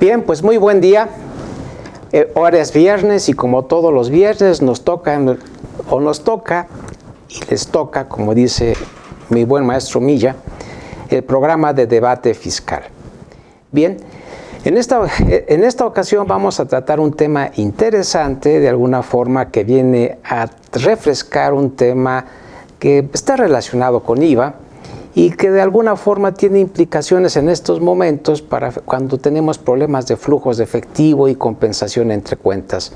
Bien, pues muy buen día. Ahora es viernes y como todos los viernes nos toca y les toca, como dice mi buen maestro Milla, el programa de debate fiscal. Bien, en esta ocasión vamos a tratar un tema interesante, de alguna forma, que viene a refrescar un tema que está relacionado con IVA y que de alguna forma tiene implicaciones en estos momentos para cuando tenemos problemas de flujos de efectivo y compensación entre cuentas.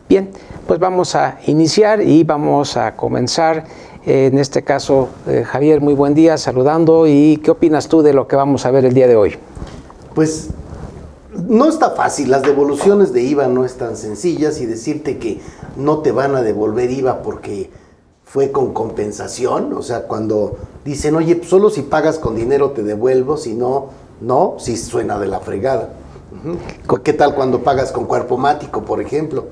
Bien, pues vamos a iniciar y vamos a comenzar. En este caso, Javier, muy buen día, saludando. ¿Y qué opinas tú de lo que vamos a ver el día de hoy? Pues no está fácil, las devoluciones de IVA no están sencillas, y decirte que no te van a devolver IVA porque fue con compensación, o sea, cuando dicen, oye, pues solo si pagas con dinero te devuelvo, si no, no, sí suena de la fregada. ¿Qué tal cuando pagas con cuerpo mático, por ejemplo?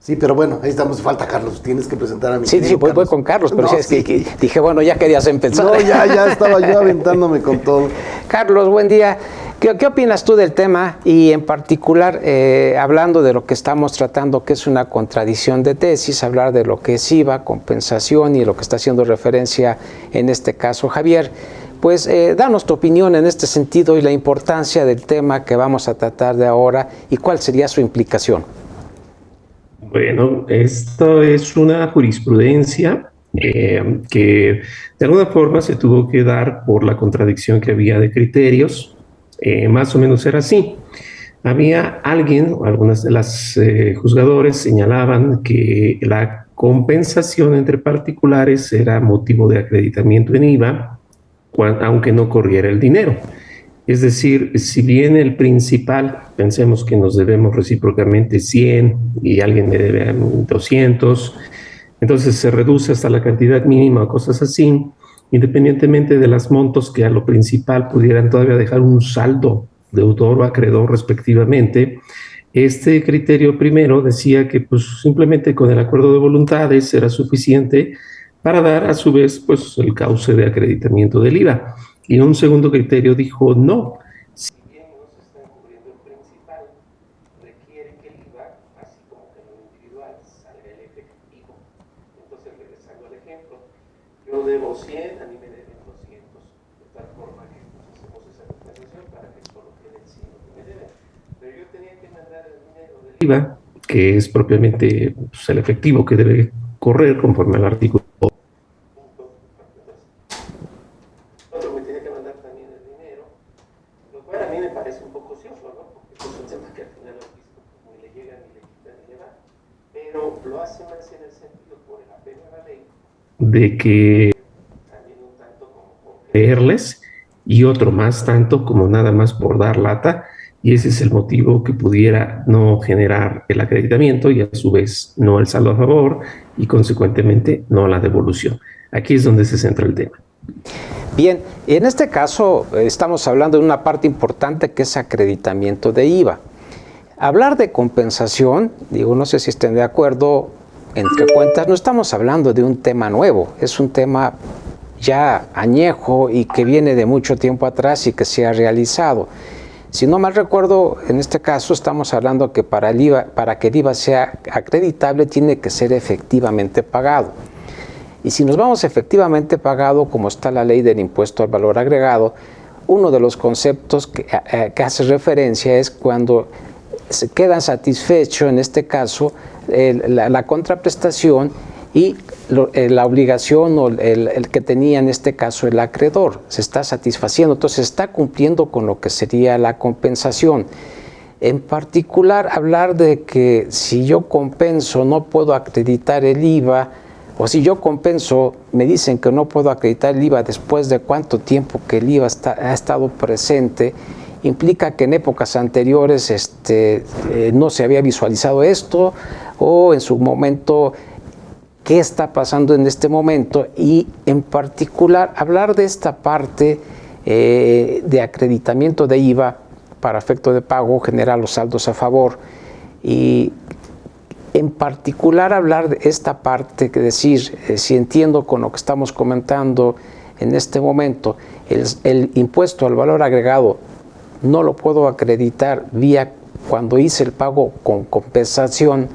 Sí, pero bueno, ahí estamos, falta Carlos, tienes que presentar a mi Sí, querido voy Carlos. con Carlos, pero No, sí, es que dije, bueno, ya querías empezar. No, ya estaba yo aventándome con todo. Carlos, buen día. ¿Qué opinas tú del tema? Y en particular, hablando de lo que estamos tratando, que es una contradicción de tesis, hablar de lo que es IVA, compensación y lo que está haciendo referencia en este caso Javier. Pues danos tu opinión en este sentido y la importancia del tema que vamos a tratar de ahora y cuál sería su implicación. Bueno, esto es una jurisprudencia que de alguna forma se tuvo que dar por la contradicción que había de criterios. Más o menos era así. Había alguien, o algunas de las juzgadores señalaban que la compensación entre particulares era motivo de acreditamiento en IVA, aunque no corriera el dinero. Es decir, si bien el principal, pensemos que nos debemos recíprocamente 100 y alguien me debe 200, entonces se reduce hasta la cantidad mínima o cosas así, independientemente de los montos que a lo principal pudieran todavía dejar un saldo deudor o acreedor respectivamente. Este criterio primero decía que pues simplemente con el acuerdo de voluntades era suficiente para dar a su vez pues el cauce de acreditamiento del IVA. Y un segundo criterio dijo no. Si bien no se está cubriendo el principal, requiere que el IVA, así como que en lo individual, salga el efectivo. Entonces, regresando al ejemplo, yo debo 100, a mí me deben 200, de tal forma que pues, hacemos esa compensación para que solo quede el 100 que me deben. Pero yo tenía que mandar el dinero del IVA, que es propiamente pues, el efectivo que debe correr conforme al artículo. Me tenía que mandar también el dinero, lo cual a mí me parece un poco ocioso, ¿no? Porque es un tema que al final al fisco ni le llega, ni le quita, ni le va. Pero lo hace más en el sentido por el apego a la ley de que también un tanto como por creerles y otro más tanto como nada más por dar lata, y ese es el motivo que pudiera no generar el acreditamiento y a su vez no el saldo a favor y consecuentemente no la devolución. Aquí es donde se centra el tema. Bien, en este caso estamos hablando de una parte importante que es acreditamiento de IVA. Hablar de compensación, digo, no sé si estén de acuerdo, entre cuentas, no estamos hablando de un tema nuevo, es un tema ya añejo y que viene de mucho tiempo atrás y que se ha realizado. Si no mal recuerdo, en este caso estamos hablando que para que el IVA sea acreditable tiene que ser efectivamente pagado. Y si nos vamos efectivamente pagado, como está la ley del impuesto al valor agregado, uno de los conceptos que hace referencia es cuando se queda satisfecho, en este caso, la contraprestación y la obligación o el que tenía en este caso el acreedor. Se está satisfaciendo, entonces está cumpliendo con lo que sería la compensación. En particular, hablar de que si yo compenso no puedo acreditar el IVA, o si yo compenso, me dicen que no puedo acreditar el IVA después de cuánto tiempo que el IVA ha estado presente, implica que en épocas anteriores no se había visualizado esto, o en su momento, ¿qué está pasando en este momento? Y en particular, hablar de esta parte de acreditamiento de IVA para efecto de pago, generar los saldos a favor, y en particular hablar de esta parte, que decir, si entiendo con lo que estamos comentando en este momento, el impuesto al valor agregado no lo puedo acreditar vía cuando hice el pago con compensación,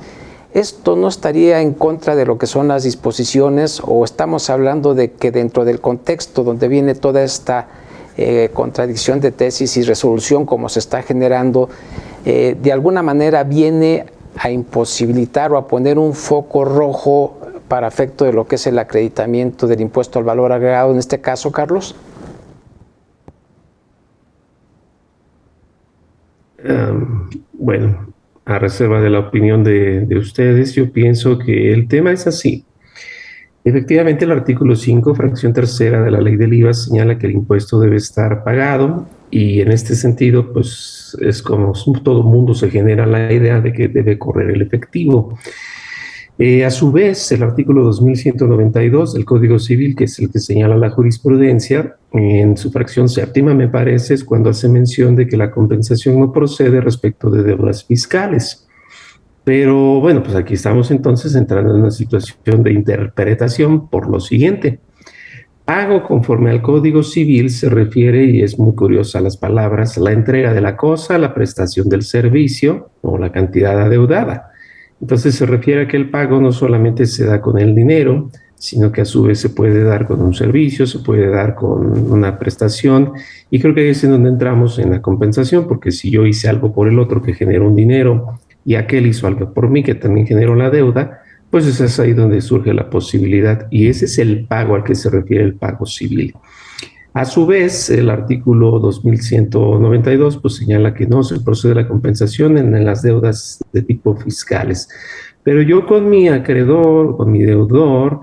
¿esto no estaría en contra de lo que son las disposiciones o estamos hablando de que dentro del contexto donde viene toda esta contradicción de tesis y resolución como se está generando, de alguna manera viene a imposibilitar o a poner un foco rojo para efecto de lo que es el acreditamiento del impuesto al valor agregado en este caso, Carlos? Bueno, a reserva de la opinión de ustedes, yo pienso que el tema es así. Efectivamente, el artículo 5, fracción tercera de la ley del IVA señala que el impuesto debe estar pagado y en este sentido, pues es como todo mundo se genera la idea de que debe correr el efectivo. A su vez, el artículo 2192 del Código Civil, que es el que señala la jurisprudencia, en su fracción séptima, me parece, es cuando hace mención de que la compensación no procede respecto de deudas fiscales. Pero bueno, pues aquí estamos entonces entrando en una situación de interpretación por lo siguiente. Pago conforme al Código Civil se refiere, y es muy curiosa las palabras, la entrega de la cosa, la prestación del servicio o la cantidad adeudada. Entonces se refiere a que el pago no solamente se da con el dinero, sino que a su vez se puede dar con un servicio, se puede dar con una prestación, y creo que ahí es en donde entramos en la compensación, porque si yo hice algo por el otro que genera un dinero, y aquel hizo algo por mí que también generó la deuda, pues es ahí donde surge la posibilidad, y ese es el pago al que se refiere el pago civil. A su vez, el artículo 2192 pues señala que no se procede la compensación en las deudas de tipo fiscales. Pero yo con mi acreedor, con mi deudor,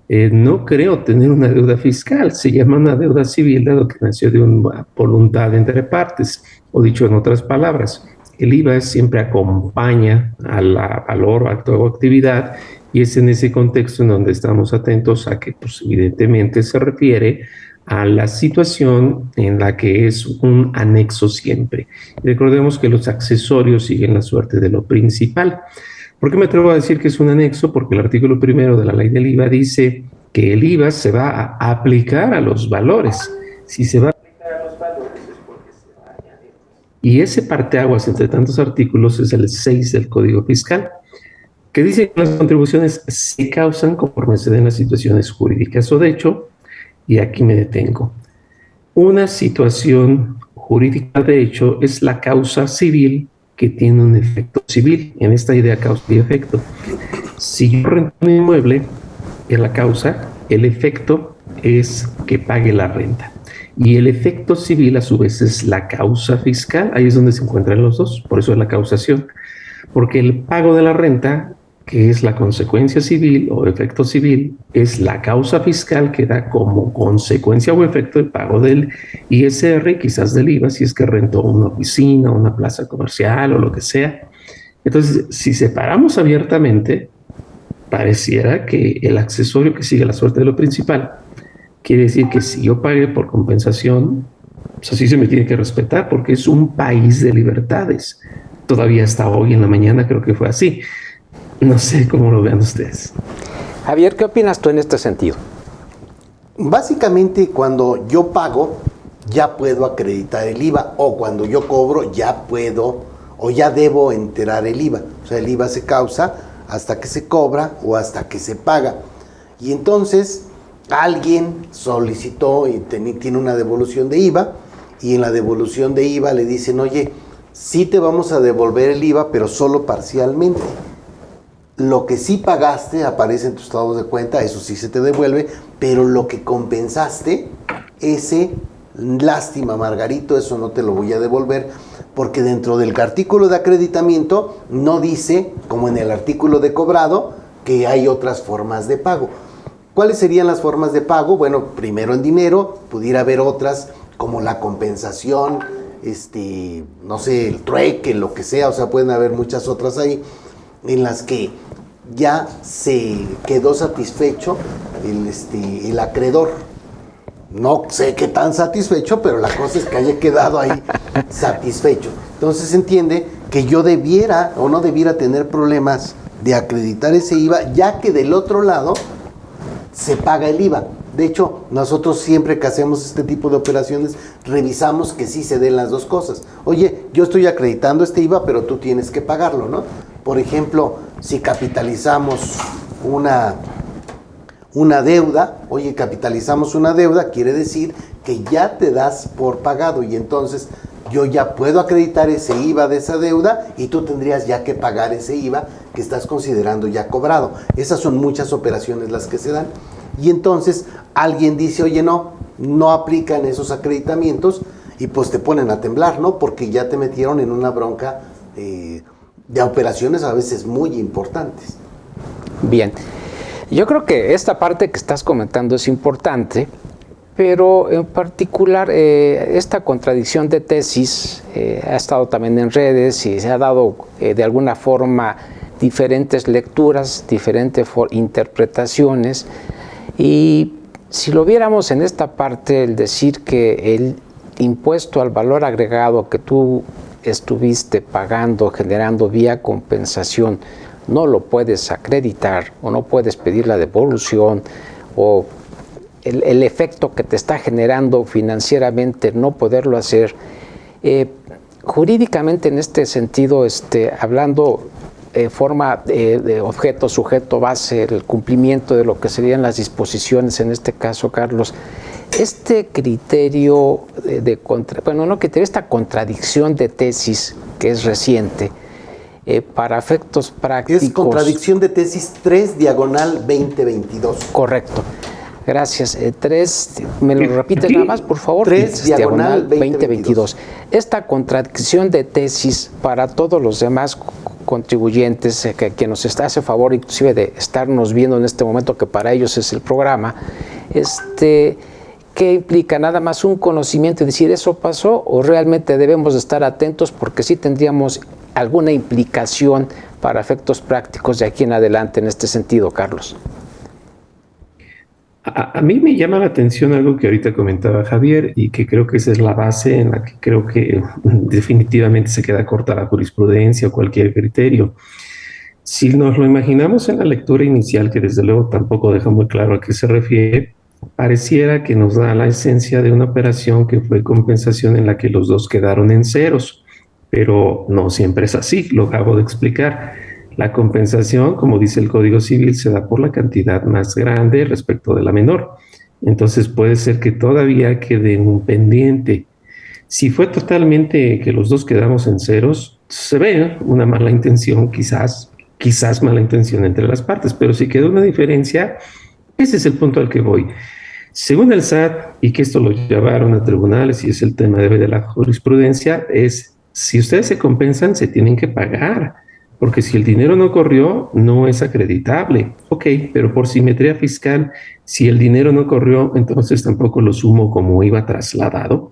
no creo tener una deuda fiscal, se llama una deuda civil, dado que nació de una voluntad entre partes, o dicho en otras palabras, el IVA siempre acompaña al valor, acto o actividad, y es en ese contexto en donde estamos atentos a que, pues, evidentemente se refiere a la situación en la que es un anexo siempre. Recordemos que los accesorios siguen la suerte de lo principal. ¿Por qué me atrevo a decir que es un anexo? Porque el artículo 1 de la ley del IVA dice que el IVA se va a aplicar a los valores. Si se va a aplicar a los valores es porque se va a añadir. Y ese parteaguas entre tantos artículos es el 6 del Código Fiscal, que dice que las contribuciones se causan conforme se den las situaciones jurídicas o de hecho, y aquí me detengo. Una situación jurídica de hecho es la causa civil que tiene un efecto civil. En esta idea causa y efecto. Si yo rento un inmueble, en la causa, el efecto es que pague la renta. Y el efecto civil a su vez es la causa fiscal. Ahí es donde se encuentran los dos, por eso es la causación. Porque el pago de la renta, que es la consecuencia civil o efecto civil, es la causa fiscal que da como consecuencia o efecto el pago del ISR, quizás del IVA, si es que rentó una oficina, una plaza comercial o lo que sea. Entonces, si separamos abiertamente, pareciera que el accesorio que sigue la suerte de lo principal quiere decir que si yo pagué por compensación, pues así se me tiene que respetar, porque es un país de libertades. Todavía hasta hoy en la mañana creo que fue así. No sé cómo lo vean ustedes. Javier, ¿qué opinas tú en este sentido? Básicamente, cuando yo pago, ya puedo acreditar el IVA, o cuando yo cobro, ya puedo o ya debo enterar el IVA. O sea, el IVA se causa hasta que se cobra o hasta que se paga. Y entonces, alguien solicitó y tiene una devolución de IVA, y en la devolución de IVA le dicen, oye, sí te vamos a devolver el IVA, pero solo parcialmente. Lo que sí pagaste aparece en tus estados de cuenta, eso sí se te devuelve, pero lo que compensaste, ese, lástima Margarito, eso no te lo voy a devolver, porque dentro del artículo de acreditamiento no dice, como en el artículo de cobrado, que hay otras formas de pago. ¿Cuáles serían las formas de pago? Bueno, primero en dinero, pudiera haber otras como la compensación, no sé, el trueque, lo que sea, o sea, pueden haber muchas otras ahí, en las que ya se quedó satisfecho el acreedor. No sé qué tan satisfecho, pero la cosa es que haya quedado ahí satisfecho. Entonces se entiende que yo debiera o no debiera tener problemas de acreditar ese IVA, ya que del otro lado se paga el IVA. De hecho, nosotros siempre que hacemos este tipo de operaciones, revisamos que sí se den las dos cosas. Oye, yo estoy acreditando este IVA, pero tú tienes que pagarlo, ¿no? Por ejemplo, si capitalizamos una deuda, oye, capitalizamos una deuda, quiere decir que ya te das por pagado y entonces yo ya puedo acreditar ese IVA de esa deuda y tú tendrías ya que pagar ese IVA que estás considerando ya cobrado. Esas son muchas operaciones las que se dan. Y entonces alguien dice, oye, no aplican esos acreditamientos y pues te ponen a temblar, ¿no? Porque ya te metieron en una bronca de operaciones a veces muy importantes. Bien, yo creo que esta parte que estás comentando es importante, pero en particular esta contradicción de tesis ha estado también en redes y se ha dado de alguna forma diferentes lecturas, diferentes interpretaciones. Y si lo viéramos en esta parte, el decir que el impuesto al valor agregado que tú estuviste pagando, generando vía compensación, no lo puedes acreditar o no puedes pedir la devolución o el efecto que te está generando financieramente no poderlo hacer. Jurídicamente en este sentido, hablando forma de objeto, sujeto, base, el cumplimiento de lo que serían las disposiciones, en este caso, Carlos, este criterio esta contradicción de tesis que es reciente, para efectos prácticos. Es contradicción de tesis 3/2022. Correcto. Gracias. 3, ¿me lo repites nada más, por favor? 3/2022. Esta contradicción de tesis para todos los demás contribuyentes que nos hace favor inclusive de estarnos viendo en este momento, que para ellos es el programa, ¿qué implica? Nada más un conocimiento y decir eso pasó, o realmente debemos de estar atentos porque sí tendríamos alguna implicación para efectos prácticos de aquí en adelante en este sentido, Carlos. A mí me llama la atención algo que ahorita comentaba Javier y que creo que esa es la base en la que creo que definitivamente se queda corta la jurisprudencia o cualquier criterio. Si nos lo imaginamos en la lectura inicial, que desde luego tampoco deja muy claro a qué se refiere, pareciera que nos da la esencia de una operación que fue compensación en la que los dos quedaron en ceros, pero no siempre es así, lo acabo de explicar. La compensación, como dice el Código Civil, se da por la cantidad más grande respecto de la menor. Entonces puede ser que todavía quede un pendiente. Si fue totalmente que los dos quedamos en ceros, se ve una mala intención, quizás mala intención entre las partes, pero si quedó una diferencia, ese es el punto al que voy. Según el SAT, y que esto lo llevaron a tribunales y es el tema de la jurisprudencia, es si ustedes se compensan, se tienen que pagar. Porque si el dinero no corrió, no es acreditable. Ok, pero por simetría fiscal, si el dinero no corrió, entonces tampoco lo sumo como IVA trasladado.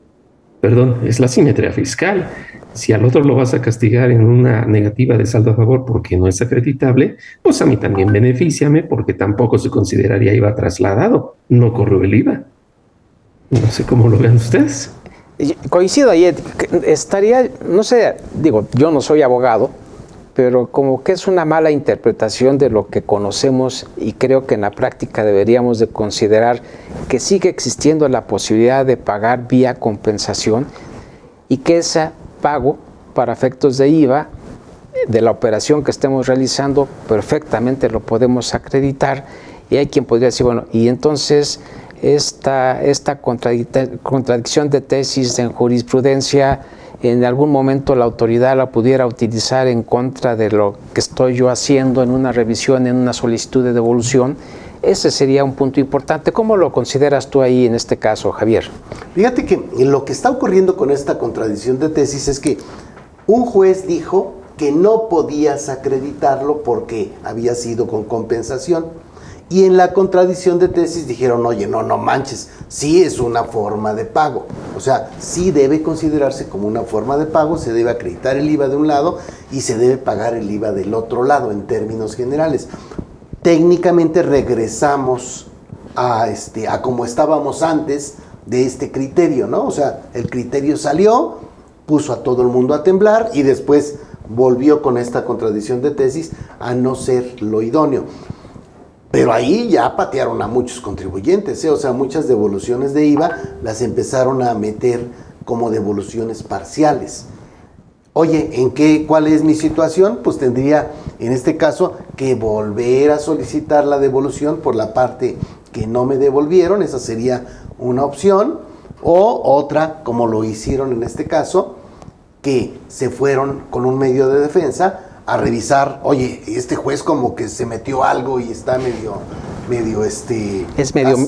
Perdón, es la simetría fiscal. Si al otro lo vas a castigar en una negativa de saldo a favor porque no es acreditable, pues a mí también benefíciame porque tampoco se consideraría IVA trasladado. No corrió el IVA. No sé cómo lo vean ustedes. Coincido ahí, no sé, digo, yo no soy abogado, pero como que es una mala interpretación de lo que conocemos y creo que en la práctica deberíamos de considerar que sigue existiendo la posibilidad de pagar vía compensación y que ese pago para efectos de IVA de la operación que estemos realizando perfectamente lo podemos acreditar y hay quien podría decir, bueno, y entonces esta contradicción de tesis en jurisprudencia en algún momento la autoridad la pudiera utilizar en contra de lo que estoy yo haciendo en una revisión, en una solicitud de devolución. Ese sería un punto importante. ¿Cómo lo consideras tú ahí en este caso, Javier? Fíjate que lo que está ocurriendo con esta contradicción de tesis es que un juez dijo que no podías acreditarlo porque había sido con compensación. Y en la contradicción de tesis dijeron, oye, no manches, sí es una forma de pago. O sea, sí debe considerarse como una forma de pago, se debe acreditar el IVA de un lado y se debe pagar el IVA del otro lado en términos generales. Técnicamente regresamos a como estábamos antes de este criterio, ¿no? O sea, el criterio salió, puso a todo el mundo a temblar y después volvió con esta contradicción de tesis a no ser lo idóneo. Pero ahí ya patearon a muchos contribuyentes, o sea, muchas devoluciones de IVA las empezaron a meter como devoluciones parciales. Oye, ¿cuál es mi situación? Pues tendría, en este caso, que volver a solicitar la devolución por la parte que no me devolvieron. Esa sería una opción. O otra, como lo hicieron en este caso, que se fueron con un medio de defensa a revisar, oye, este juez como que se metió algo y está medio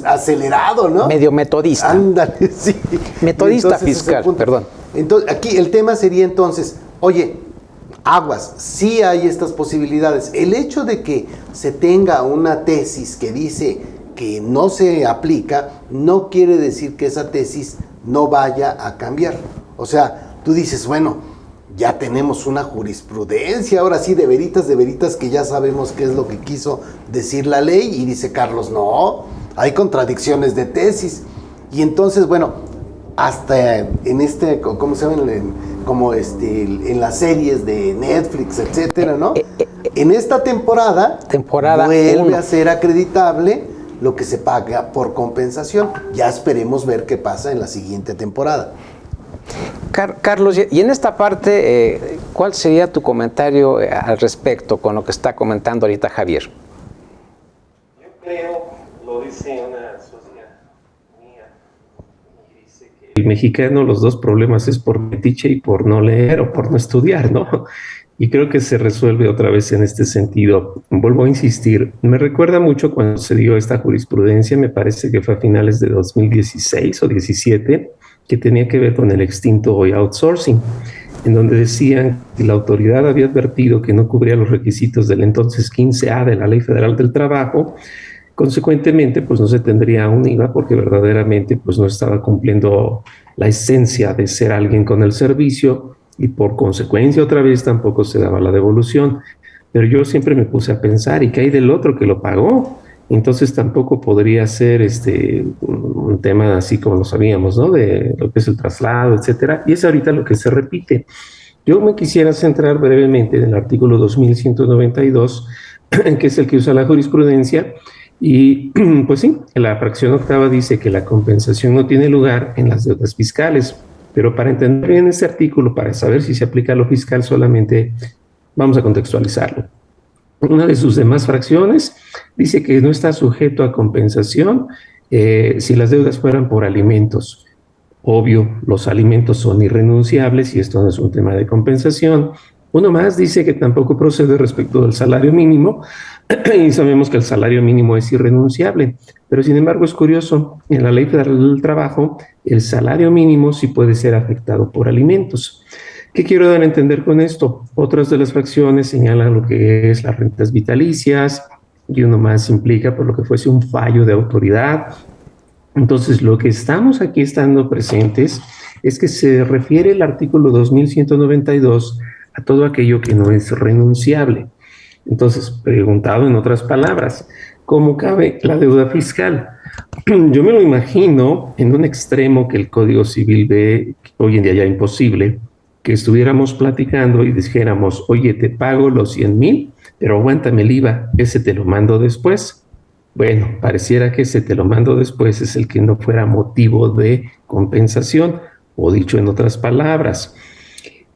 acelerado, ¿no? Medio metodista. Ándale, sí. Metodista fiscal, perdón. Entonces, aquí el tema sería entonces, oye, aguas, sí hay estas posibilidades. El hecho de que se tenga una tesis que dice que no se aplica, no quiere decir que esa tesis no vaya a cambiar. O sea, tú dices, bueno, ya tenemos una jurisprudencia, ahora sí, de veritas, que ya sabemos qué es lo que quiso decir la ley, y dice Carlos, no, hay contradicciones de tesis. Y entonces, bueno, hasta en ¿cómo se llama? En las series de Netflix, etcétera, ¿no? En esta temporada vuelve a ser acreditable lo que se paga por compensación. Ya esperemos ver qué pasa en la siguiente temporada. Carlos, y en esta parte, ¿cuál sería tu comentario al respecto con lo que está comentando ahorita Javier? Yo creo, lo dice una socia mía, y dice que el mexicano, los dos problemas es por metiche y por no leer o por no estudiar, ¿no? Y creo que se resuelve otra vez en este sentido. Vuelvo a insistir, me recuerda mucho cuando se dio esta jurisprudencia, me parece que fue a finales de 2016 o 17, que tenía que ver con el extinto hoy outsourcing, en donde decían que la autoridad había advertido que no cubría los requisitos del entonces 15A de la Ley Federal del Trabajo. Consecuentemente, pues no se tendría un IVA porque verdaderamente pues no estaba cumpliendo la esencia de ser alguien con el servicio, y por consecuencia otra vez tampoco se daba la devolución. Pero yo siempre me puse a pensar, ¿y qué hay del otro que lo pagó? Entonces tampoco podría ser un tema así como lo sabíamos, ¿no? De lo que es el traslado, etcétera. Y es ahorita lo que se repite. Yo me quisiera centrar brevemente en el artículo 2192, que es el que usa la jurisprudencia. Y pues sí, la fracción octava dice que la compensación no tiene lugar en las deudas fiscales. Pero para entender bien este artículo, para saber si se aplica a lo fiscal, solamente vamos a contextualizarlo. Una de sus demás fracciones dice que no está sujeto a compensación si las deudas fueran por alimentos. Obvio, los alimentos son irrenunciables y esto no es un tema de compensación. Uno más dice que tampoco procede respecto del salario mínimo y sabemos que el salario mínimo es irrenunciable. Pero sin embargo es curioso, en la Ley Federal del Trabajo el salario mínimo sí puede ser afectado por alimentos. ¿Qué quiero dar a entender con esto? Otras de las fracciones señalan lo que es las rentas vitalicias y uno más implica por lo que fuese un fallo de autoridad. Entonces, lo que estamos aquí estando presentes es que se refiere el artículo 2192 a todo aquello que no es renunciable. Entonces, preguntado en otras palabras, ¿cómo cabe la deuda fiscal? Yo me lo imagino en un extremo que el Código Civil ve hoy en día ya imposible, que estuviéramos platicando y dijéramos, oye, te pago los 100,000, pero aguántame el IVA, ese te lo mando después. Bueno, pareciera que ese te lo mando después es el que no fuera motivo de compensación, o dicho en otras palabras,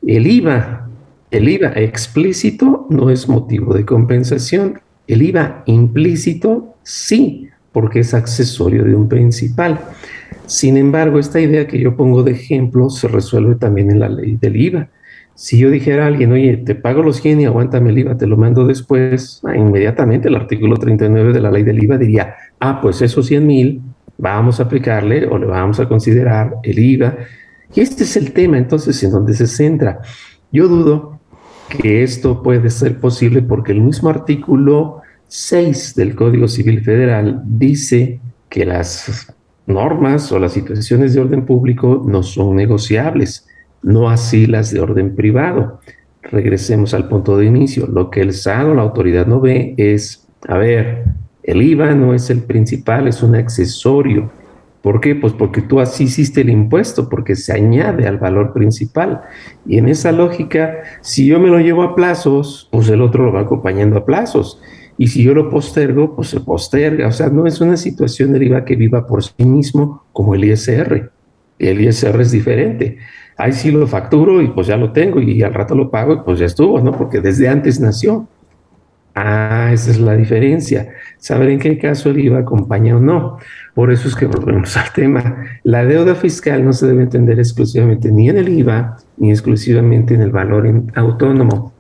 el IVA explícito no es motivo de compensación, el IVA implícito sí, porque es accesorio de un principal. Sin embargo, esta idea que yo pongo de ejemplo se resuelve también en la ley del IVA. Si yo dijera a alguien, oye, te pago los 100 y aguántame el IVA, te lo mando después, inmediatamente el artículo 39 de la ley del IVA diría, pues esos 100,000 vamos a aplicarle o le vamos a considerar el IVA. Y este es el tema entonces en donde se centra. Yo dudo que esto puede ser posible porque el mismo artículo 6 del Código Civil Federal dice que las normas o las situaciones de orden público no son negociables, no así las de orden privado. Regresemos al punto de inicio. Lo que el SAT o la autoridad no ve es, el IVA no es el principal, es un accesorio. ¿Por qué? Pues porque tú así hiciste el impuesto, porque se añade al valor principal. Y en esa lógica, si yo me lo llevo a plazos, pues el otro lo va acompañando a plazos. y si yo lo postergo, pues se posterga. O sea, no es una situación del IVA que viva por sí mismo como el ISR. El ISR es diferente. Ahí sí lo facturo y pues ya lo tengo y al rato lo pago y pues ya estuvo, ¿no? Porque desde antes nació. Ah, esa es la diferencia. Saber en qué caso el IVA acompaña o no. Por eso es que volvemos al tema. La deuda fiscal no se debe entender exclusivamente ni en el IVA ni exclusivamente en el valor autónomo.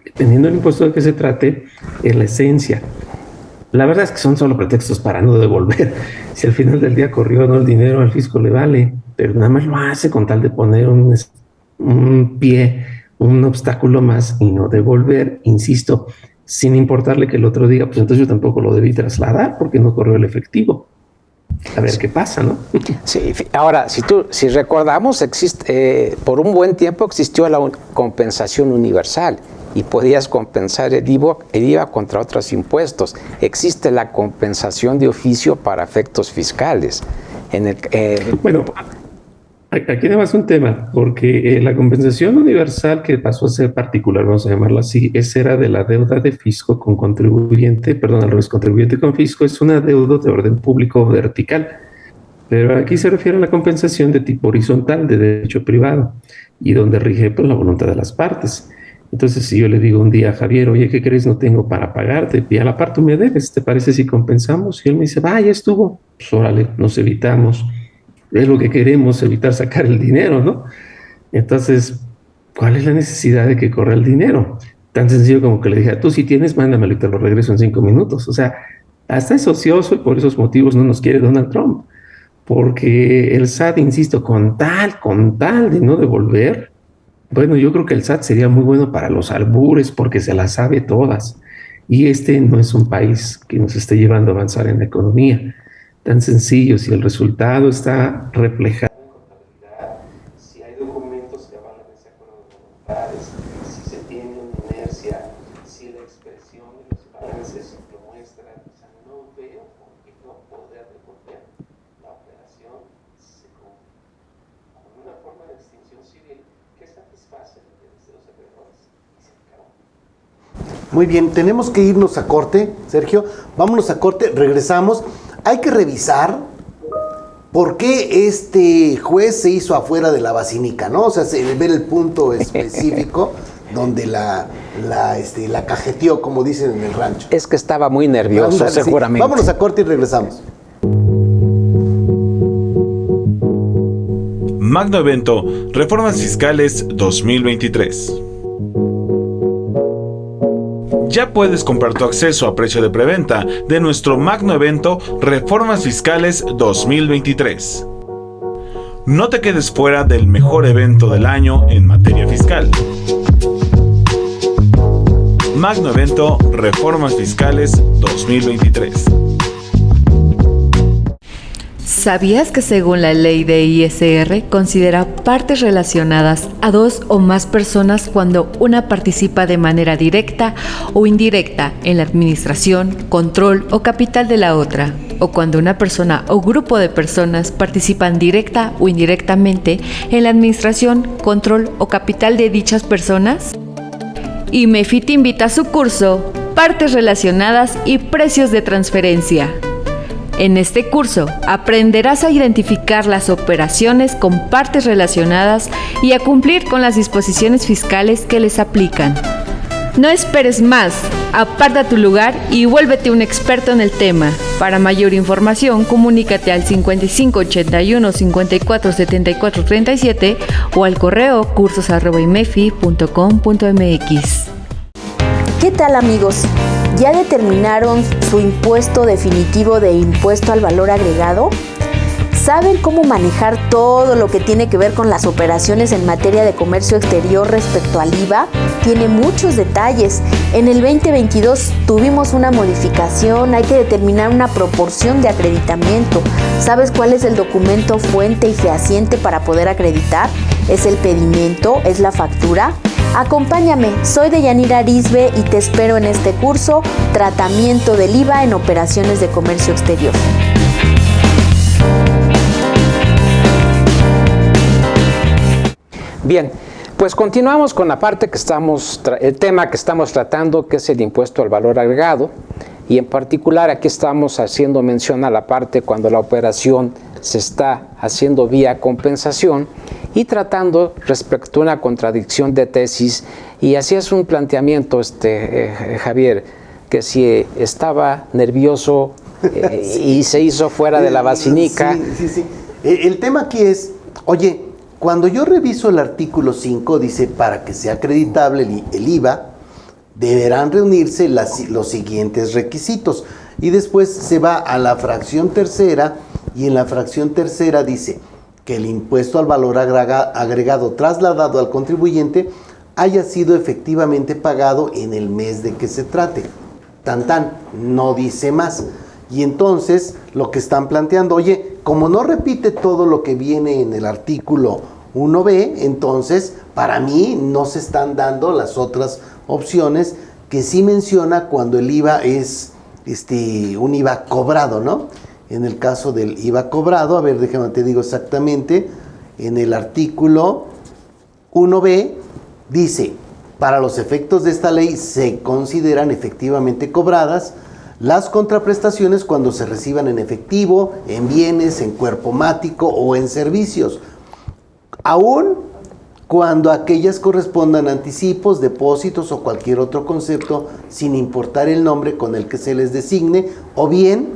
Dependiendo del impuesto de que se trate, es la esencia. La verdad es que son solo pretextos para no devolver. Si al final del día corrió o no el dinero, al fisco le vale, pero nada más lo hace con tal de poner un pie, un obstáculo más y no devolver, insisto, sin importarle que el otro diga, pues entonces yo tampoco lo debí trasladar porque no corrió el efectivo. A ver qué pasa, ¿no? Sí, ahora, si recordamos, por un buen tiempo existió la compensación universal y podías compensar el IVA contra otros impuestos. Existe la compensación de oficio para efectos fiscales. Bueno, aquí además un tema, porque la compensación universal que pasó a ser particular, vamos a llamarla así, esa era de la deuda de fisco con contribuyente, perdón, al revés, contribuyente con fisco, es una deuda de orden público vertical. Pero aquí se refiere a la compensación de tipo horizontal, de derecho privado, y donde rige pues, la voluntad de las partes. Entonces, si yo le digo un día a Javier, oye, ¿qué crees? No tengo para pagarte, y a la par tú me debes, ¿te parece si compensamos? Y él me dice, ya estuvo, pues órale, nos evitamos. Es lo que queremos, evitar sacar el dinero, ¿no? Entonces, ¿cuál es la necesidad de que corra el dinero? Tan sencillo como que le dije, tú si tienes, mándamelo y te lo regreso en 5 minutos. O sea, hasta es ocioso y por esos motivos no nos quiere Donald Trump. Porque el SAT, insisto, con tal de no devolver, bueno, yo creo que el SAT sería muy bueno para los albures porque se las sabe todas. Y este no es un país que nos esté llevando a avanzar en la economía. Tan sencillo, si el resultado está reflejado en contabilidad, si hay documentos que avalan ese acuerdo de voluntades, si se tiene una inercia, si la expresión de los balances lo muestra, o sea, no veo por qué no poder devolver la operación con una forma de extinción civil que satisface los derechos de los acreedores y se acabó. Muy bien, tenemos que irnos a corte, Sergio. Vámonos a corte, regresamos. Hay que revisar por qué este juez se hizo afuera de la basílica, ¿no? O sea, ver el punto específico donde la cajeteó, como dicen en el rancho. Es que estaba muy nervioso, Ándale, seguramente. Sí. Vámonos a corte y regresamos. Magno Evento, Reformas Fiscales 2023. Ya puedes comprar tu acceso a precio de preventa de nuestro magno evento Reformas Fiscales 2023. No te quedes fuera del mejor evento del año en materia fiscal. Magno evento Reformas Fiscales 2023. ¿Sabías que según la ley de ISR considera partes relacionadas a dos o más personas cuando una participa de manera directa o indirecta en la administración, control o capital de la otra? O cuando una persona o grupo de personas participan directa o indirectamente en la administración, control o capital de dichas personas? Y MEFI te invita a su curso Partes Relacionadas y Precios de Transferencia. En este curso aprenderás a identificar las operaciones con partes relacionadas y a cumplir con las disposiciones fiscales que les aplican. No esperes más, aparta tu lugar y vuélvete un experto en el tema. Para mayor información, comunícate al 5581 54 74 37 o al correo cursos@imefi.com.mx. ¿Qué tal, amigos? ¿Ya determinaron su impuesto definitivo de impuesto al valor agregado? ¿Saben cómo manejar todo lo que tiene que ver con las operaciones en materia de comercio exterior respecto al IVA? Tiene muchos detalles. En el 2022 tuvimos una modificación, hay que determinar una proporción de acreditamiento. ¿Sabes cuál es el documento fuente y fehaciente para poder acreditar? ¿Es el pedimento? ¿Es la factura? Acompáñame, soy Deyanira Arisbe y te espero en este curso Tratamiento del IVA en Operaciones de Comercio Exterior. Bien, Pues continuamos con la parte que el tema que estamos tratando, que es el impuesto al valor agregado, y en particular aquí estamos haciendo mención a la parte cuando la operación se está haciendo vía compensación y tratando respecto a una contradicción de tesis, y así es un planteamiento, Javier, que si estaba nervioso y se hizo fuera de la basinica. Sí. El tema aquí es, oye, cuando yo reviso el artículo 5, dice, para que sea acreditable el IVA, deberán reunirse los siguientes requisitos. Y después se va a la fracción tercera, y en la fracción tercera dice que el impuesto al valor agregado trasladado al contribuyente haya sido efectivamente pagado en el mes de que se trate. No dice más. Y entonces lo que están planteando, oye, como no repite todo lo que viene en el artículo 1B, entonces para mí no se están dando las otras opciones que sí menciona cuando el IVA es un IVA cobrado, ¿no? En el caso del IVA cobrado, a ver, déjame te digo exactamente, en el artículo 1B dice, para los efectos de esta ley se consideran efectivamente cobradas las contraprestaciones cuando se reciban en efectivo, en bienes, en cuerpo mático o en servicios, aún cuando aquellas correspondan a anticipos, depósitos o cualquier otro concepto, sin importar el nombre con el que se les designe, o bien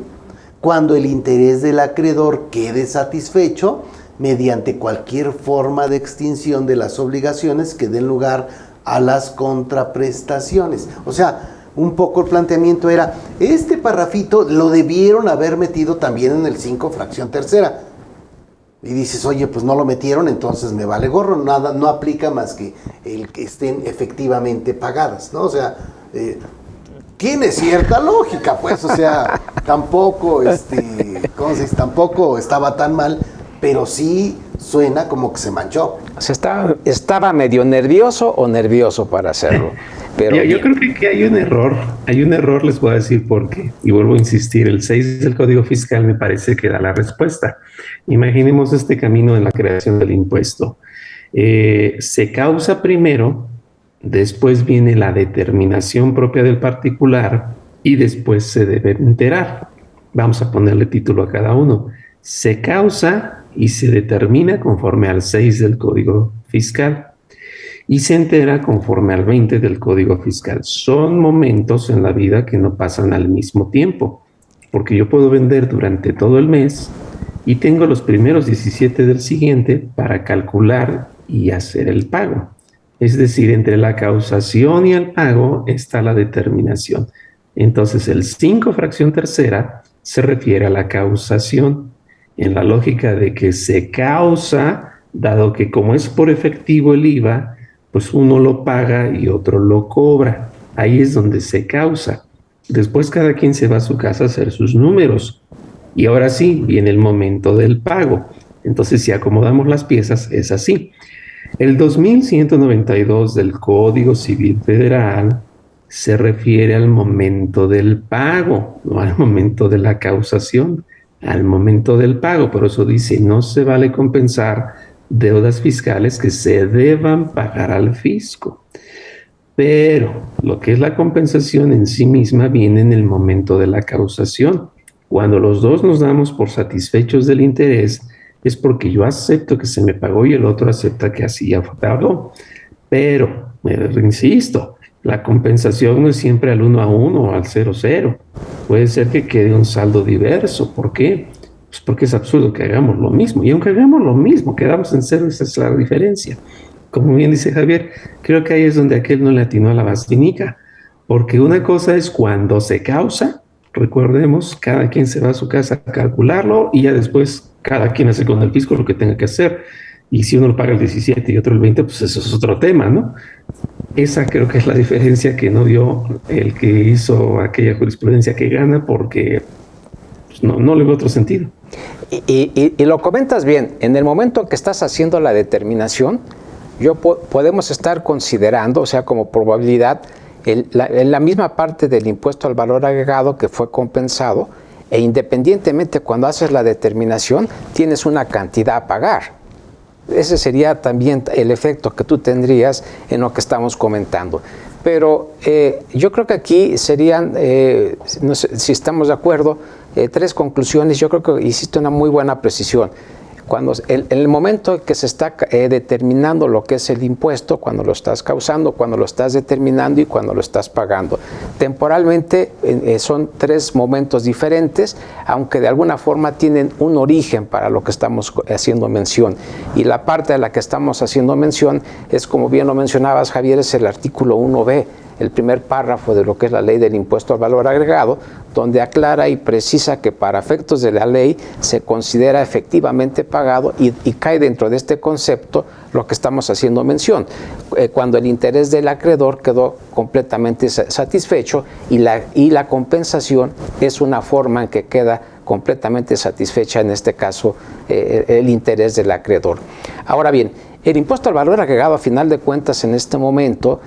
cuando el interés del acreedor quede satisfecho mediante cualquier forma de extinción de las obligaciones que den lugar a las contraprestaciones. O sea, un poco el planteamiento era, este parrafito lo debieron haber metido también en el 5 fracción tercera. Y dices, oye, pues no lo metieron, entonces me vale gorro, nada, no aplica más que el que estén efectivamente pagadas, ¿no? O sea, tiene cierta lógica, pues, o sea, tampoco, ¿cómo se dice? Tampoco estaba tan mal, pero sí suena como que se manchó. O sea, estaba medio nervioso para hacerlo. Pero yo creo que hay un error, les voy a decir por qué, y vuelvo a insistir, el 6 del Código Fiscal me parece que da la respuesta. Imaginemos este camino en la creación del impuesto. Se causa primero, después viene la determinación propia del particular y después se debe enterar. Vamos a ponerle título a cada uno. Se causa y se determina conforme al 6 del Código Fiscal. Y se entera conforme al 20 del Código Fiscal. Son momentos en la vida que no pasan al mismo tiempo, porque yo puedo vender durante todo el mes y tengo los primeros 17 del siguiente para calcular y hacer el pago. Es decir, entre la causación y el pago está la determinación. Entonces, el 5 fracción tercera se refiere a la causación, en la lógica de que se causa, dado que como es por efectivo el IVA, pues uno lo paga y otro lo cobra. Ahí es donde se causa. Después cada quien se va a su casa a hacer sus números. Y ahora sí, viene el momento del pago. Entonces, si acomodamos las piezas, es así. El 2192 del Código Civil Federal se refiere al momento del pago, no al momento de la causación, al momento del pago. Por eso dice, no se vale compensar deudas fiscales que se deban pagar al fisco. Pero lo que es la compensación en sí misma viene en el momento de la causación. Cuando los dos nos damos por satisfechos del interés, es porque yo acepto que se me pagó y el otro acepta que así ya pagó. Pero, insisto, la compensación no es siempre al 1 a 1 o al 0-0. Puede ser que quede un saldo diverso. ¿Por qué? Pues porque es absurdo que hagamos lo mismo. Y aunque hagamos lo mismo, quedamos en cero, esa es la diferencia. Como bien dice Javier, creo que ahí es donde aquel no le atinó a la basinica. Porque una cosa es cuando se causa, recordemos, cada quien se va a su casa a calcularlo y ya después cada quien hace con el fisco lo que tenga que hacer. Y si uno lo paga el 17 y otro el 20, pues eso es otro tema, ¿no? Esa creo que es la diferencia que no dio el que hizo aquella jurisprudencia que gana, porque pues, no le veo otro sentido. Y lo comentas bien, en el momento que estás haciendo la determinación, podemos estar considerando, o sea, como probabilidad, la misma parte del impuesto al valor agregado que fue compensado, e independientemente cuando haces la determinación, tienes una cantidad a pagar. ese sería también el efecto que tú tendrías en lo que estamos comentando. Pero yo creo que aquí serían, no sé si estamos de acuerdo, 3 conclusiones. Yo creo que hiciste una muy buena precisión. Cuando en el momento que se está determinando lo que es el impuesto, cuando lo estás causando, cuando lo estás determinando y cuando lo estás pagando. Temporalmente son 3 momentos diferentes, aunque de alguna forma tienen un origen para lo que estamos haciendo mención. Y la parte de la que estamos haciendo mención es, como bien lo mencionabas, Javier, es el artículo 1B. El primer párrafo de lo que es la ley del impuesto al valor agregado, donde aclara y precisa que para efectos de la ley se considera efectivamente pagado y cae dentro de este concepto lo que estamos haciendo mención, cuando el interés del acreedor quedó completamente satisfecho y la compensación es una forma en que queda completamente satisfecha, en este caso, el interés del acreedor. Ahora bien, el impuesto al valor agregado, a final de cuentas, en este momento,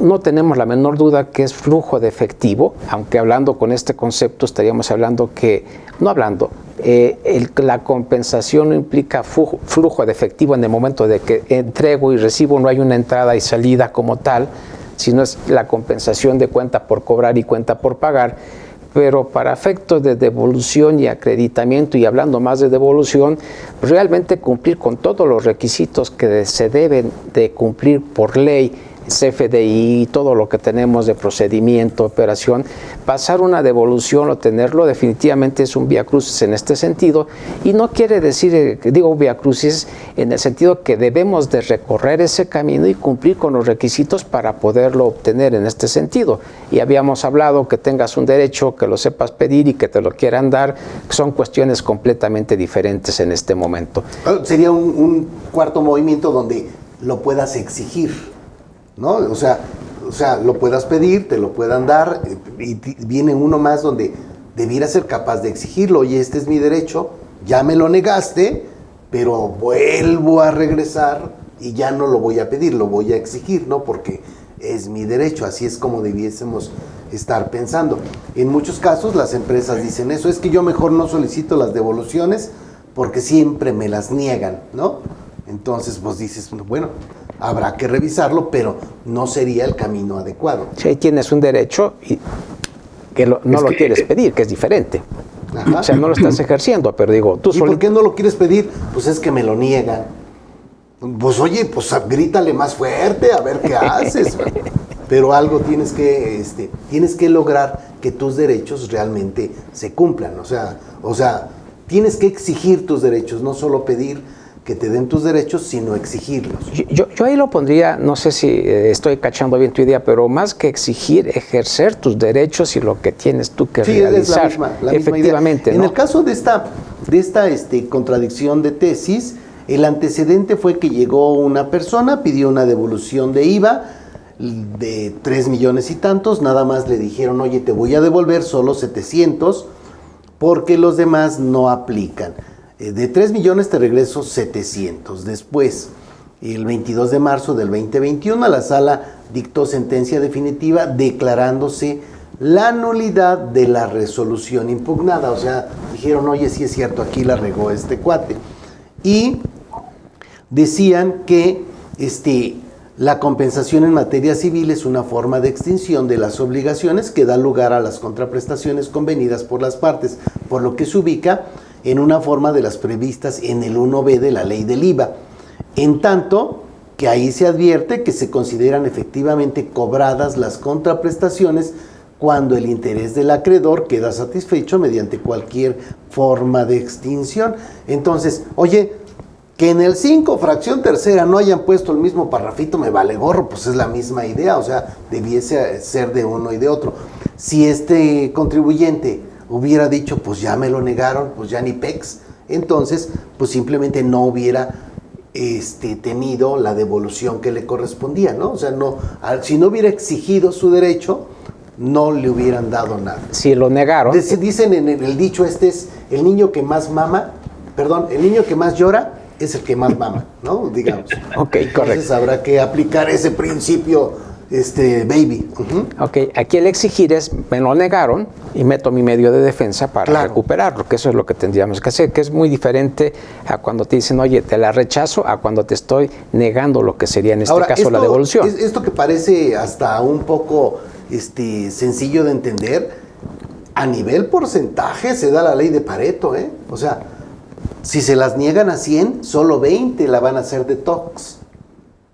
no tenemos la menor duda que es flujo de efectivo, aunque hablando con este concepto estaríamos hablando que, la compensación no implica flujo de efectivo en el momento de que entrego y recibo, no hay una entrada y salida como tal, sino es la compensación de cuenta por cobrar y cuenta por pagar. Pero para efectos de devolución y acreditamiento, y hablando más de devolución, realmente cumplir con todos los requisitos que se deben de cumplir por ley, CFDI, todo lo que tenemos de procedimiento, operación, pasar una devolución o tenerlo definitivamente es un viacrucis en este sentido, y no quiere decir, digo viacrucis en el sentido que debemos de recorrer ese camino y cumplir con los requisitos para poderlo obtener en este sentido. Y habíamos hablado que tengas un derecho, que lo sepas pedir y que te lo quieran dar, son cuestiones completamente diferentes en este momento. Sería un cuarto movimiento donde lo puedas exigir, ¿no? O sea, lo puedas pedir, te lo puedan dar, y viene uno más donde debiera ser capaz de exigirlo. Oye, este es mi derecho, ya me lo negaste, pero vuelvo a regresar y ya no lo voy a pedir, lo voy a exigir, ¿no? Porque es mi derecho, así es como debiésemos estar pensando. En muchos casos las empresas dicen eso, es que yo mejor no solicito las devoluciones porque siempre me las niegan, ¿no? Entonces, pues dices, bueno, habrá que revisarlo, pero no sería el camino adecuado. Si tienes un derecho y que no lo quieres pedir, que es diferente. Ajá. O sea, no lo estás ejerciendo, pero digo, tú ¿Y por qué no lo quieres pedir? Pues es que me lo niegan. Pues oye, pues grítale más fuerte, a ver qué haces. Pero algo tienes que lograr que tus derechos realmente se cumplan. O sea, tienes que exigir tus derechos, no solo pedir que te den tus derechos, sino exigirlos. Yo ahí lo pondría, no sé si estoy cachando bien tu idea, pero más que exigir, ejercer tus derechos y lo que tienes tú que realizar. Es la misma efectivamente, idea. En el caso de esta contradicción de tesis, el antecedente fue que llegó una persona, pidió una devolución de IVA de 3 millones y tantos, nada más le dijeron, oye, te voy a devolver solo 700 porque los demás no aplican. De 3 millones te regreso 700. Después, el 22 de marzo del 2021, la sala dictó sentencia definitiva declarándose la nulidad de la resolución impugnada. O sea, dijeron, oye, sí es cierto, aquí la regó este cuate. Y decían que la compensación en materia civil es una forma de extinción de las obligaciones que da lugar a las contraprestaciones convenidas por las partes, por lo que se ubica en una forma de las previstas en el 1B de la ley del IVA, en tanto que ahí se advierte que se consideran efectivamente cobradas las contraprestaciones cuando el interés del acreedor queda satisfecho mediante cualquier forma de extinción. Entonces, oye, que en el 5, fracción tercera, no hayan puesto el mismo parrafito, me vale gorro, pues es la misma idea, o sea, debiese ser de uno y de otro. Si este contribuyente hubiera dicho, pues ya me lo negaron, pues ya ni pex, entonces, pues simplemente no hubiera tenido la devolución que le correspondía, ¿no? O sea, si no hubiera exigido su derecho, no le hubieran dado nada. Si lo negaron. Dicen en el dicho es el niño que más el niño que más llora es el que más mama, ¿no? Digamos. Ok, correcto. Entonces habrá que aplicar ese principio baby. Ok, aquí el exigir es, me lo negaron y meto mi medio de defensa para recuperarlo, que eso es lo que tendríamos que hacer, que es muy diferente a cuando te dicen, oye, te la rechazo, a cuando te estoy negando lo que sería en este caso la devolución. Esto que parece hasta un poco sencillo de entender, a nivel porcentaje se da la ley de Pareto, ¿eh? O sea, si se las niegan a 100, solo 20 la van a hacer detox.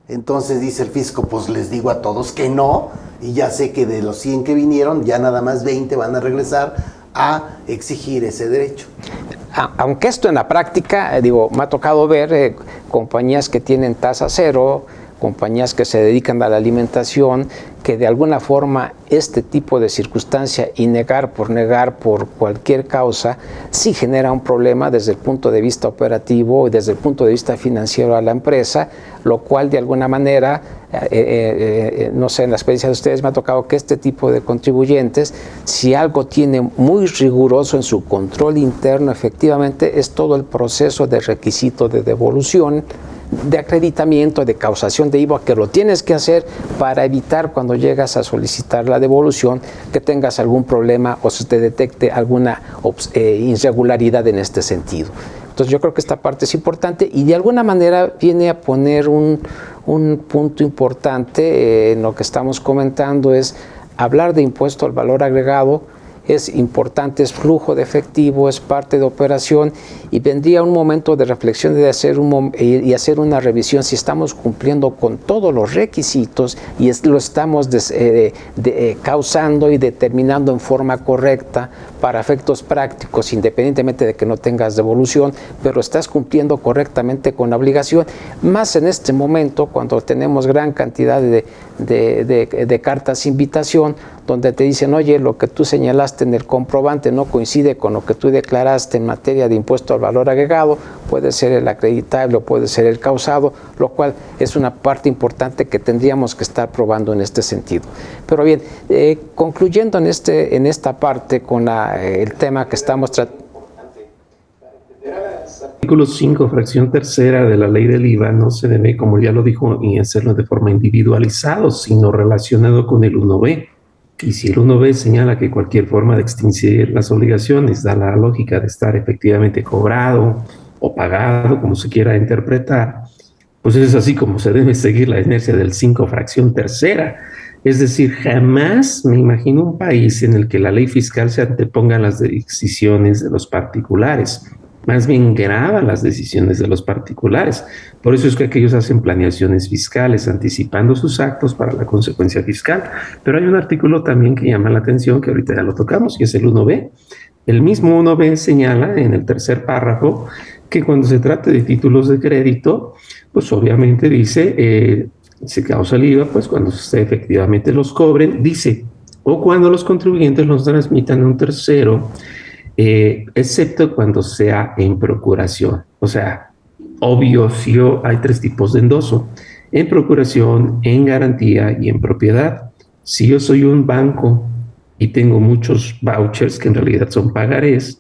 Entonces dice el fisco, pues les digo a todos que no, y ya sé que de los 100 que vinieron, ya nada más 20 van a regresar a exigir ese derecho. Aunque esto en la práctica, me ha tocado ver compañías que tienen tasa cero, compañías que se dedican a la alimentación, que de alguna forma este tipo de circunstancia y negar por cualquier causa sí genera un problema desde el punto de vista operativo y desde el punto de vista financiero a la empresa, lo cual de alguna manera, no sé, en la experiencia de ustedes me ha tocado que este tipo de contribuyentes, si algo tiene muy riguroso en su control interno, efectivamente es todo el proceso de requisito de devolución, de acreditamiento, de causación de IVA, que lo tienes que hacer para evitar cuando llegas a solicitar la devolución que tengas algún problema o se te detecte alguna irregularidad en este sentido. Entonces yo creo que esta parte es importante y de alguna manera viene a poner un punto importante en lo que estamos comentando, es hablar de impuesto al valor agregado. Es importante, es flujo de efectivo, es parte de operación y vendría un momento de reflexión de hacer una revisión si estamos cumpliendo con todos los requisitos y lo estamos causando y determinando en forma correcta para efectos prácticos, independientemente de que no tengas devolución, pero estás cumpliendo correctamente con la obligación, más en este momento cuando tenemos gran cantidad de cartas de invitación donde te dicen, oye, lo que tú señalaste en el comprobante no coincide con lo que tú declaraste en materia de impuesto al valor agregado, puede ser el acreditable o puede ser el causado, lo cual es una parte importante que tendríamos que estar probando en este sentido. Pero bien, concluyendo en esta parte con el tema que estamos tratando. Artículo 5, fracción tercera de la ley del IVA no se debe, como ya lo dijo, y hacerlo de forma individualizado, sino relacionado con el 1B. Y si el 1B señala que cualquier forma de extinguir las obligaciones da la lógica de estar efectivamente cobrado o pagado, como se quiera interpretar, pues es así como se debe seguir la inercia del 5, fracción tercera. Es decir, jamás me imagino un país en el que la ley fiscal se anteponga a las decisiones de los particulares. Más bien grava las decisiones de los particulares. Por eso es que aquellos hacen planeaciones fiscales, anticipando sus actos para la consecuencia fiscal. Pero hay un artículo también que llama la atención, que ahorita ya lo tocamos, y es el 1B. El mismo 1B señala en el tercer párrafo que cuando se trata de títulos de crédito, pues obviamente dice, se causa el IVA, pues cuando se efectivamente los cobren, dice, o cuando los contribuyentes los transmitan a un tercero, excepto cuando sea en procuración. O sea, obvio, hay 3 tipos de endoso: en procuración, en garantía y en propiedad. Si yo soy un banco y tengo muchos vouchers que en realidad son pagarés,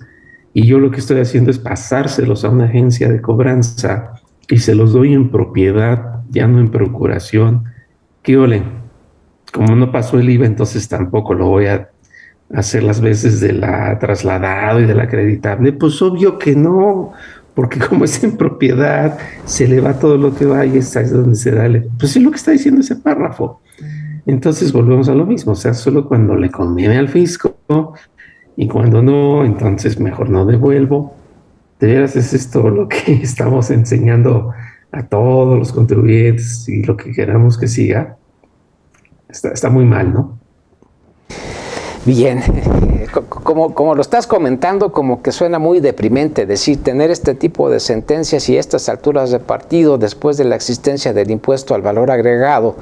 y yo lo que estoy haciendo es pasárselos a una agencia de cobranza y se los doy en propiedad, ya no en procuración, ¿qué ole? Como no pasó el IVA, entonces tampoco lo voy a hacer las veces de la trasladado y de la acreditable. Pues obvio que no, porque como es en propiedad, se le va todo lo que va y es donde se da pues es lo que está diciendo ese párrafo. Entonces volvemos a lo mismo, o sea, solo cuando le conviene al fisco y cuando no, entonces mejor no devuelvo. De veras es esto lo que estamos enseñando a todos los contribuyentes y lo que queramos que siga. Está muy mal, ¿no? Bien, como lo estás comentando, como que suena muy deprimente decir tener este tipo de sentencias y estas alturas de partido después de la existencia del impuesto al valor agregado,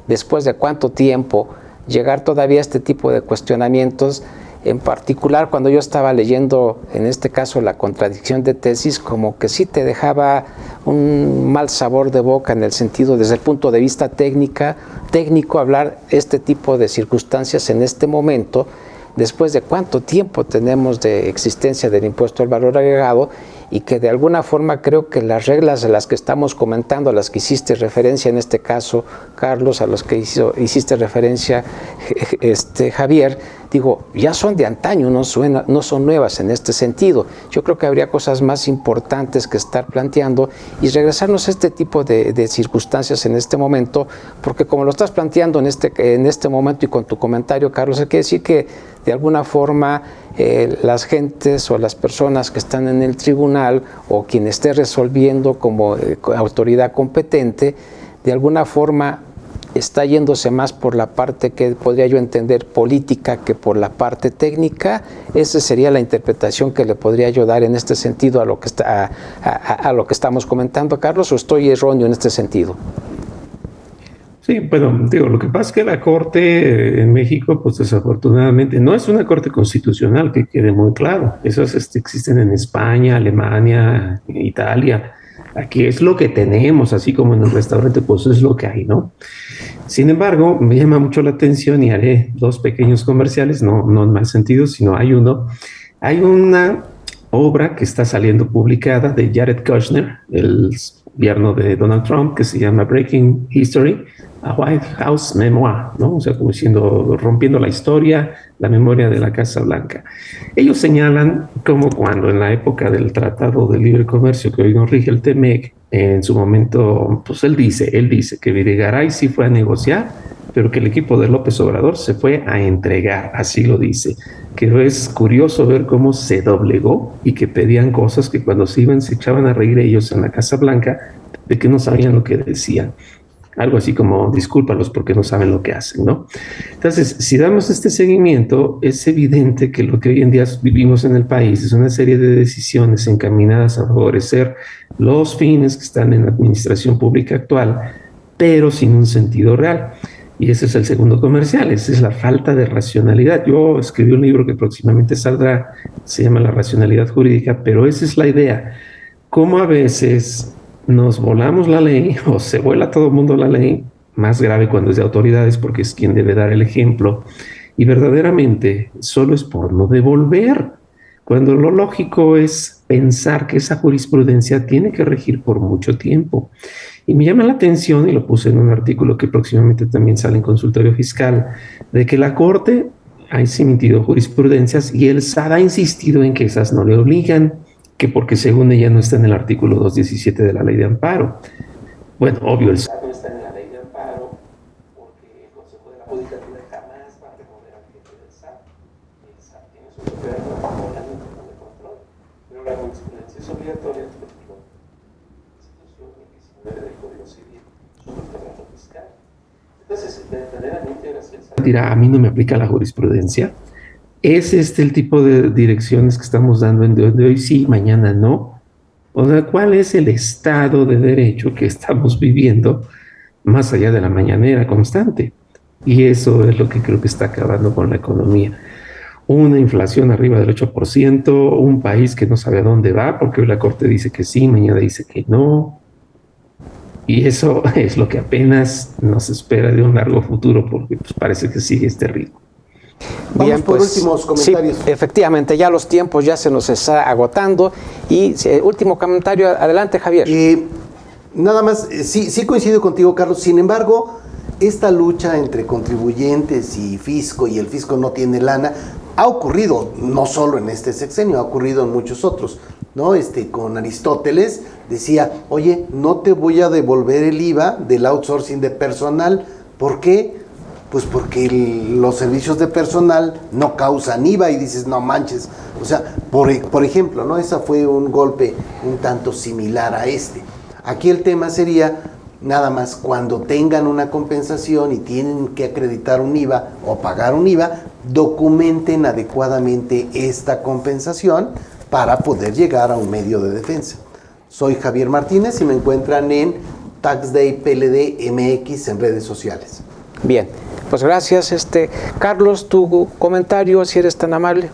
después de cuánto tiempo, llegar todavía a este tipo de cuestionamientos, en particular cuando yo estaba leyendo, en este caso, la contradicción de tesis, como que sí te dejaba un mal sabor de boca en el sentido, desde el punto de vista técnico, hablar este tipo de circunstancias en este momento, después de cuánto tiempo tenemos de existencia del impuesto al valor agregado, y que de alguna forma creo que las reglas de las que estamos comentando, a las que hiciste referencia en este caso, Carlos, a los que hiciste referencia, Javier, digo, ya son de antaño, no son nuevas en este sentido. Yo creo que habría cosas más importantes que estar planteando y regresarnos a este tipo de circunstancias en este momento, porque como lo estás planteando en este momento y con tu comentario, Carlos, hay que decir que de alguna forma las gentes o las personas que están en el tribunal o quien esté resolviendo como autoridad competente, de alguna forma está yéndose más por la parte que podría yo entender política que por la parte técnica. Esa sería la interpretación que le podría yo dar en este sentido a lo que estamos comentando, Carlos, ¿o estoy erróneo en este sentido? Sí, bueno, digo, lo que pasa es que la Corte en México, pues desafortunadamente, no es una Corte constitucional, que quede muy claro. Esas existen en España, Alemania, Italia. Aquí es lo que tenemos, así como en el restaurante, pues es lo que hay, ¿no? Sin embargo, me llama mucho la atención y haré 2 pequeños comerciales, no en mal sentido, sino hay uno. Hay una obra que está saliendo publicada de Jared Kushner, el yerno de Donald Trump, que se llama Breaking History, a White House Memoir, ¿no? O sea, como diciendo, rompiendo la historia, la memoria de la Casa Blanca. Ellos señalan cómo cuando en la época del Tratado de Libre Comercio que hoy nos rige el TEMEC, en su momento, pues él dice que Videgaray sí fue a negociar, pero que el equipo de López Obrador se fue a entregar, así lo dice. Que es curioso ver cómo se doblegó y que pedían cosas que cuando se iban se echaban a reír ellos en la Casa Blanca de que no sabían lo que decían. Algo así como, discúlpalos porque no saben lo que hacen, ¿no? Entonces, si damos este seguimiento, es evidente que lo que hoy en día vivimos en el país es una serie de decisiones encaminadas a favorecer los fines que están en la administración pública actual, pero sin un sentido real. Y ese es el segundo comercial, esa es la falta de racionalidad. Yo escribí un libro que próximamente saldrá, se llama La racionalidad jurídica, pero esa es la idea. Cómo a veces nos volamos la ley o se vuela todo el mundo la ley, más grave cuando es de autoridades porque es quien debe dar el ejemplo, y verdaderamente solo es por no devolver, cuando lo lógico es pensar que esa jurisprudencia tiene que regir por mucho tiempo. Y me llama la atención, y lo puse en un artículo que próximamente también sale en Consultorio Fiscal, de que la Corte ha emitido jurisprudencias y el SAT ha insistido en que esas no le obligan, que porque según ella no está en el artículo 217 de la Ley de Amparo. Bueno, obvio, el SAT no está en la Ley de Amparo porque el Consejo de la Judicatura jamás va a remover al jefe del SAT. El SAT tiene su propio órgano de control, pero la jurisprudencia es obligatoria en el artículo 19 del Código Civil sobre el trabajo fiscal. Entonces, verdaderamente ahora sí el SAT dirá, a mí no me aplica la jurisprudencia. ¿Es el tipo de direcciones que estamos dando en de hoy sí, mañana no? O sea, ¿cuál es el estado de derecho que estamos viviendo más allá de la mañanera constante? Y eso es lo que creo que está acabando con la economía. Una inflación arriba del 8%, un país que no sabe a dónde va, porque hoy la Corte dice que sí, mañana dice que no. Y eso es lo que apenas nos espera de un largo futuro, porque pues, parece que sigue este ritmo. Vamos por últimos comentarios. Sí, efectivamente, ya los tiempos ya se nos está agotando. Y último comentario, adelante, Javier. Nada más, sí coincido contigo, Carlos. Sin embargo, esta lucha entre contribuyentes y fisco, y el fisco no tiene lana, ha ocurrido no solo en este sexenio, ha ocurrido en muchos otros, ¿no? Con Aristóteles decía, oye, no te voy a devolver el IVA del outsourcing de personal. ¿Por qué? Pues porque los servicios de personal no causan IVA y dices, no manches. O sea, por ejemplo, ¿no? Esa fue un golpe un tanto similar a este. Aquí el tema sería, nada más, cuando tengan una compensación y tienen que acreditar un IVA o pagar un IVA, documenten adecuadamente esta compensación para poder llegar a un medio de defensa. Soy Javier Martínez y me encuentran en TaxDay PLD MX en redes sociales. Bien. Pues gracias, Carlos, tu comentario, si eres tan amable.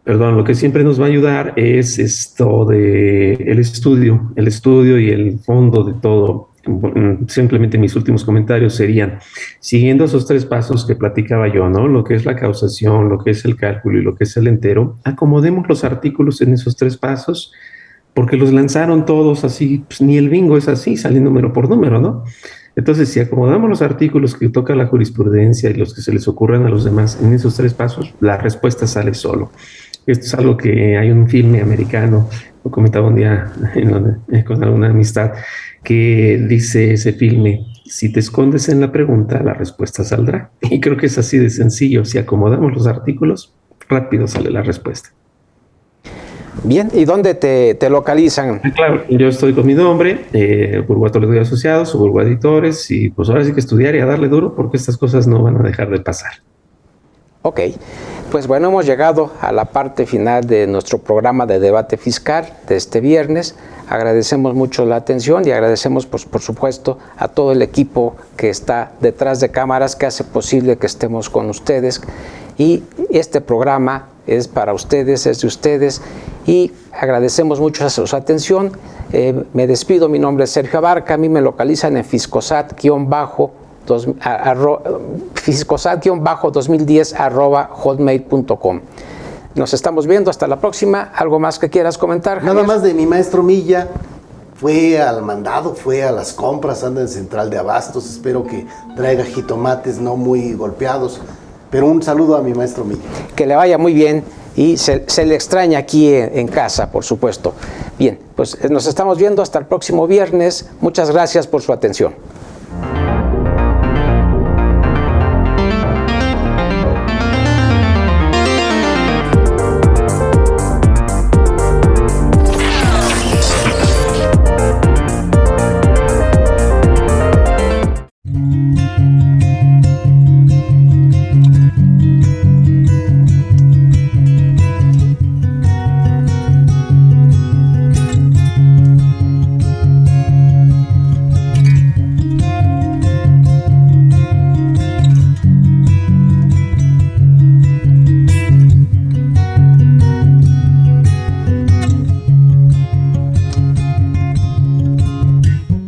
Perdón, lo que siempre nos va a ayudar es esto de el estudio y el fondo de todo. simplemente mis últimos comentarios serían, siguiendo esos 3 pasos que platicaba yo, ¿no? Lo que es la causación, lo que es el cálculo y lo que es el entero, acomodemos los artículos en esos 3 pasos, porque los lanzaron todos así, pues ni el bingo es así, sale número por número, ¿no? Entonces, si acomodamos los artículos que toca la jurisprudencia y los que se les ocurren a los demás en esos 3 pasos, la respuesta sale solo. Esto es algo que hay un filme americano, lo comentaba un día con alguna amistad, que dice ese filme, si te escondes en la pregunta, la respuesta saldrá. Y creo que es así de sencillo. Si acomodamos los artículos, rápido sale la respuesta. Bien, ¿y dónde te localizan? Claro, yo estoy con mi nombre, Burgoa Toledo y Asociados, o Burgoa Editores, y pues ahora sí que estudiar y a darle duro porque estas cosas no van a dejar de pasar. Ok, pues bueno, hemos llegado a la parte final de nuestro programa de debate fiscal de este viernes. Agradecemos mucho la atención y agradecemos, pues, por supuesto, a todo el equipo que está detrás de cámaras que hace posible que estemos con ustedes. Y este programa es para ustedes, es de ustedes, y agradecemos mucho su atención. Me despido, mi nombre es Sergio Abarca, a mí me localizan en fiscosat-2010@hotmail.com. Nos estamos viendo, hasta la próxima. ¿Algo más que quieras comentar, Javier? Nada más de mi maestro Milla, fue al mandado, fue a las compras, anda en Central de Abastos, espero que traiga jitomates no muy golpeados, pero un saludo a mi maestro Milla. Que le vaya muy bien y se le extraña aquí en casa, por supuesto. Bien, pues nos estamos viendo hasta el próximo viernes. Muchas gracias por su atención.